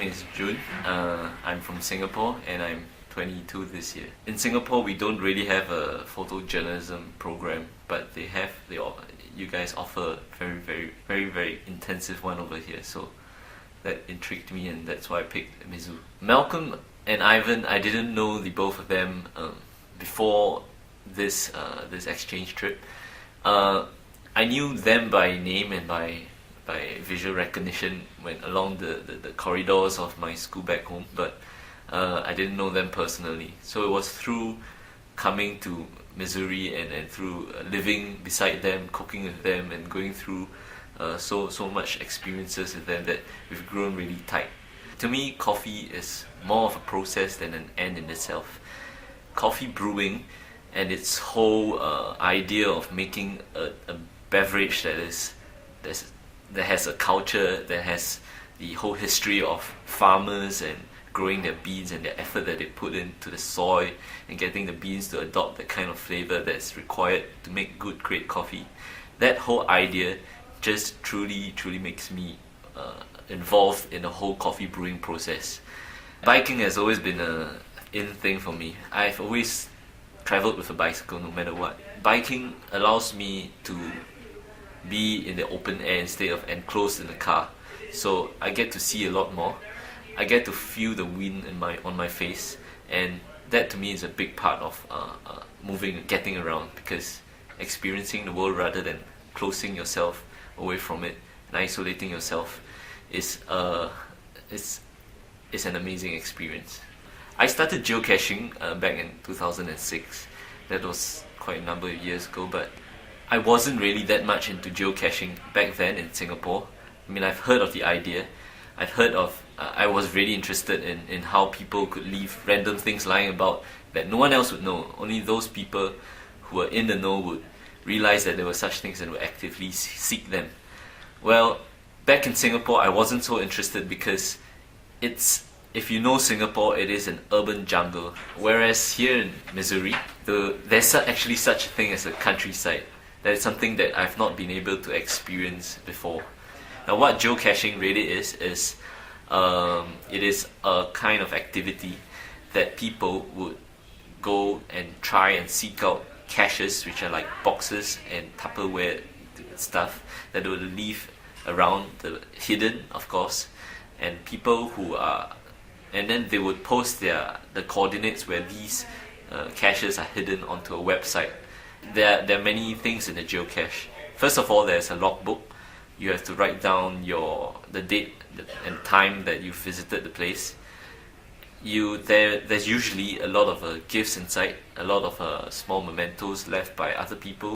is Jun. I'm from Singapore and I'm 22 this year. In Singapore, we don't really have a photojournalism program, but you guys offer a very intensive one over here. So that intrigued me, and that's why I picked Mizu. Malcolm and Ivan, I didn't know the both of them before this exchange trip. I knew them by name and by visual recognition when along the corridors of my school back home, but I didn't know them personally. So it was through coming to Missouri and through living beside them, cooking with them, and going through so much experiences with them that we've grown really tight. To me, coffee is more of a process than an end in itself. Coffee brewing and its whole idea of making a beverage that has a culture, that has the whole history of farmers and growing their beans and the effort that they put into the soil and getting the beans to adopt the kind of flavor that's required to make good, great coffee. That whole idea just truly makes me involved in the whole coffee brewing process. Biking has always been a in thing for me. I've always traveled with a bicycle no matter what. Biking allows me to be in the open air instead of enclosed in the car, so I get to see a lot more. I get to feel the wind on my face, and that to me is a big part of moving and getting around, because experiencing the world rather than closing yourself away from it and isolating yourself is an amazing experience. I started geocaching back in 2006. That was quite a number of years ago, but I wasn't really that much into geocaching back then in Singapore. I mean, I've heard of the idea. I was really interested in how people could leave random things lying about that no one else would know. Only those people who were in the know would realize that there were such things and would actively seek them. Well, back in Singapore, I wasn't so interested because if you know Singapore, it is an urban jungle. Whereas here in Missouri, there's actually such a thing as a countryside. That is something that I've not been able to experience before. Now, what geocaching really is it is a kind of activity that people would go and try and seek out caches, which are like boxes and Tupperware stuff that they would leave around, hidden, of course, and then they would post the coordinates where these caches are hidden onto a website. There are many things in the geocache. First of all, there's a logbook. You have to write down the date and time that you visited the place. There's usually a lot of gifts inside, a lot of small mementos left by other people.